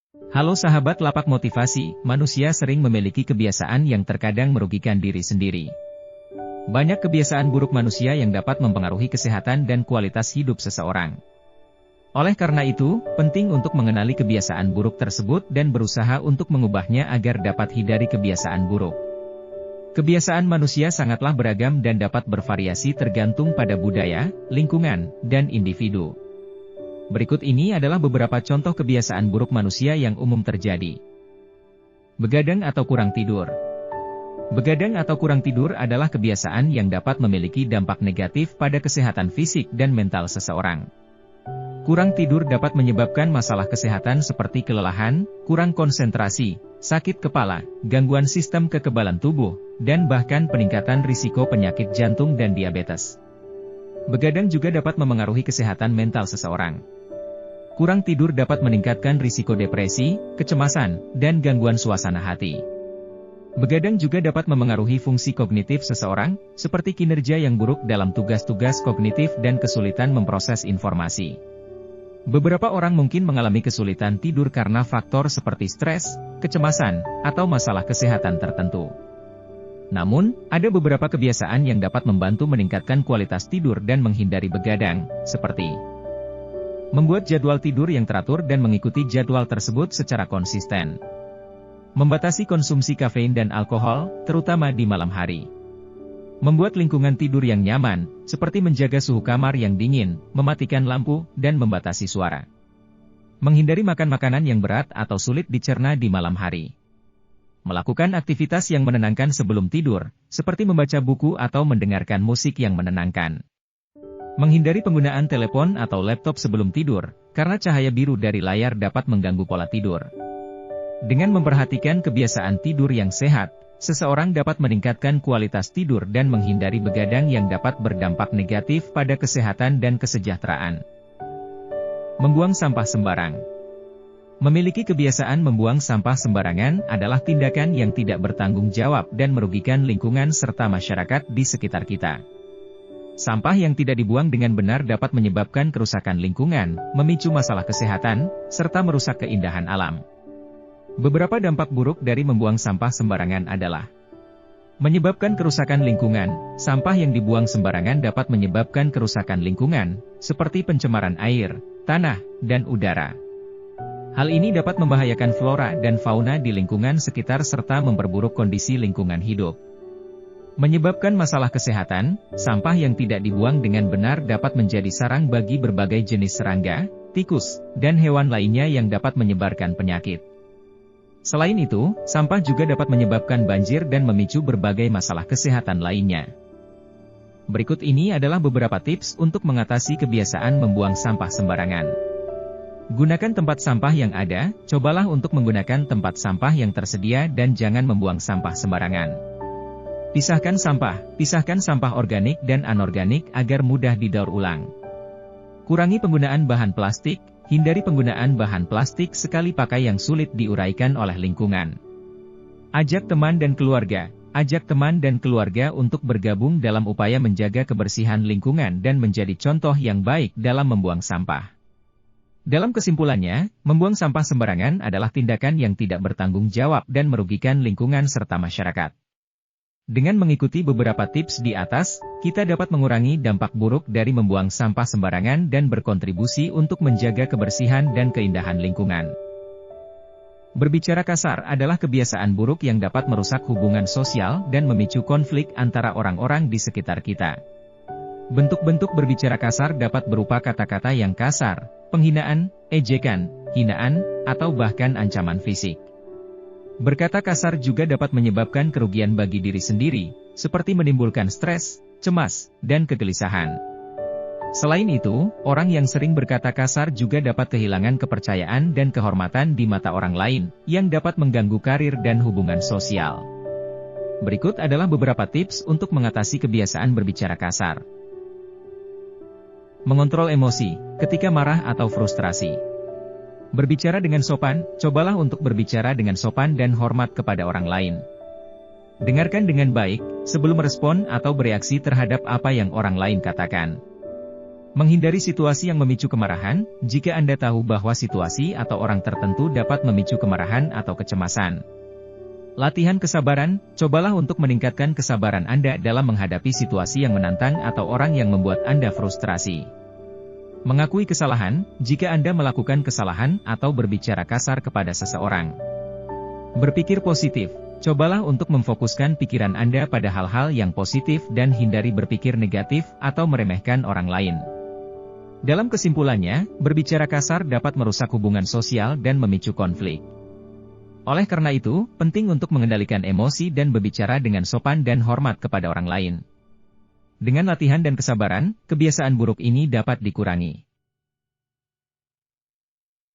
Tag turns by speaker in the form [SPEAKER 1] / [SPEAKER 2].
[SPEAKER 1] Halo sahabat lapak motivasi, manusia sering memiliki kebiasaan yang terkadang merugikan diri sendiri. Banyak kebiasaan buruk manusia yang dapat mempengaruhi kesehatan dan kualitas hidup seseorang. Oleh karena itu, penting untuk mengenali kebiasaan buruk tersebut dan berusaha untuk mengubahnya agar dapat hindari kebiasaan buruk. Kebiasaan manusia sangatlah beragam dan dapat bervariasi tergantung pada budaya, lingkungan, dan individu. Berikut ini adalah beberapa contoh kebiasaan buruk manusia yang umum terjadi. Begadang atau kurang tidur. Begadang atau kurang tidur adalah kebiasaan yang dapat memiliki dampak negatif pada kesehatan fisik dan mental seseorang. Kurang tidur dapat menyebabkan masalah kesehatan seperti kelelahan, kurang konsentrasi, sakit kepala, gangguan sistem kekebalan tubuh, dan bahkan peningkatan risiko penyakit jantung dan diabetes. Begadang juga dapat memengaruhi kesehatan mental seseorang. Kurang tidur dapat meningkatkan risiko depresi, kecemasan, dan gangguan suasana hati. Begadang juga dapat memengaruhi fungsi kognitif seseorang, seperti kinerja yang buruk dalam tugas-tugas kognitif dan kesulitan memproses informasi. Beberapa orang mungkin mengalami kesulitan tidur karena faktor seperti stres, kecemasan, atau masalah kesehatan tertentu. Namun, ada beberapa kebiasaan yang dapat membantu meningkatkan kualitas tidur dan menghindari begadang, seperti membuat jadwal tidur yang teratur dan mengikuti jadwal tersebut secara konsisten. Membatasi konsumsi kafein dan alkohol, terutama di malam hari. Membuat lingkungan tidur yang nyaman, seperti menjaga suhu kamar yang dingin, mematikan lampu, dan membatasi suara. Menghindari makan makanan yang berat atau sulit dicerna di malam hari. Melakukan aktivitas yang menenangkan sebelum tidur, seperti membaca buku atau mendengarkan musik yang menenangkan. Menghindari penggunaan telepon atau laptop sebelum tidur, karena cahaya biru dari layar dapat mengganggu pola tidur. Dengan memperhatikan kebiasaan tidur yang sehat, seseorang dapat meningkatkan kualitas tidur dan menghindari begadang yang dapat berdampak negatif pada kesehatan dan kesejahteraan. Membuang sampah sembarang. Memiliki kebiasaan membuang sampah sembarangan adalah tindakan yang tidak bertanggung jawab dan merugikan lingkungan serta masyarakat di sekitar kita. Sampah yang tidak dibuang dengan benar dapat menyebabkan kerusakan lingkungan, memicu masalah kesehatan, serta merusak keindahan alam. Beberapa dampak buruk dari membuang sampah sembarangan adalah menyebabkan kerusakan lingkungan. Sampah yang dibuang sembarangan dapat menyebabkan kerusakan lingkungan, seperti pencemaran air, tanah, dan udara. Hal ini dapat membahayakan flora dan fauna di lingkungan sekitar serta memperburuk kondisi lingkungan hidup. Menyebabkan masalah kesehatan, sampah yang tidak dibuang dengan benar dapat menjadi sarang bagi berbagai jenis serangga, tikus, dan hewan lainnya yang dapat menyebarkan penyakit. Selain itu, sampah juga dapat menyebabkan banjir dan memicu berbagai masalah kesehatan lainnya. Berikut ini adalah beberapa tips untuk mengatasi kebiasaan membuang sampah sembarangan. Gunakan tempat sampah yang ada, cobalah untuk menggunakan tempat sampah yang tersedia dan jangan membuang sampah sembarangan. Pisahkan sampah organik dan anorganik agar mudah didaur ulang. Kurangi penggunaan bahan plastik, hindari penggunaan bahan plastik sekali pakai yang sulit diuraikan oleh lingkungan. Ajak teman dan keluarga untuk bergabung dalam upaya menjaga kebersihan lingkungan dan menjadi contoh yang baik dalam membuang sampah. Dalam kesimpulannya, membuang sampah sembarangan adalah tindakan yang tidak bertanggung jawab dan merugikan lingkungan serta masyarakat. Dengan mengikuti beberapa tips di atas, kita dapat mengurangi dampak buruk dari membuang sampah sembarangan dan berkontribusi untuk menjaga kebersihan dan keindahan lingkungan. Berbicara kasar adalah kebiasaan buruk yang dapat merusak hubungan sosial dan memicu konflik antara orang-orang di sekitar kita. Bentuk-bentuk berbicara kasar dapat berupa kata-kata yang kasar, penghinaan, ejekan, hinaan, atau bahkan ancaman fisik. Berkata kasar juga dapat menyebabkan kerugian bagi diri sendiri, seperti menimbulkan stres, cemas, dan kegelisahan. Selain itu, orang yang sering berkata kasar juga dapat kehilangan kepercayaan dan kehormatan di mata orang lain, yang dapat mengganggu karir dan hubungan sosial. Berikut adalah beberapa tips untuk mengatasi kebiasaan berbicara kasar. Mengontrol emosi, ketika marah atau frustrasi. Berbicara dengan sopan, cobalah untuk berbicara dengan sopan dan hormat kepada orang lain. Dengarkan dengan baik, sebelum merespon atau bereaksi terhadap apa yang orang lain katakan. Menghindari situasi yang memicu kemarahan. Jika Anda tahu bahwa situasi atau orang tertentu dapat memicu kemarahan atau kecemasan. Latihan kesabaran. Cobalah untuk meningkatkan kesabaran Anda dalam menghadapi situasi yang menantang atau orang yang membuat Anda frustrasi. Mengakui kesalahan. Jika Anda melakukan kesalahan atau berbicara kasar kepada seseorang. Berpikir positif. Cobalah untuk memfokuskan pikiran Anda pada hal-hal yang positif dan hindari berpikir negatif atau meremehkan orang lain. Dalam kesimpulannya, berbicara kasar dapat merusak hubungan sosial dan memicu konflik. Oleh karena itu, penting untuk mengendalikan emosi dan berbicara dengan sopan dan hormat kepada orang lain. Dengan latihan dan kesabaran, kebiasaan buruk ini dapat dikurangi.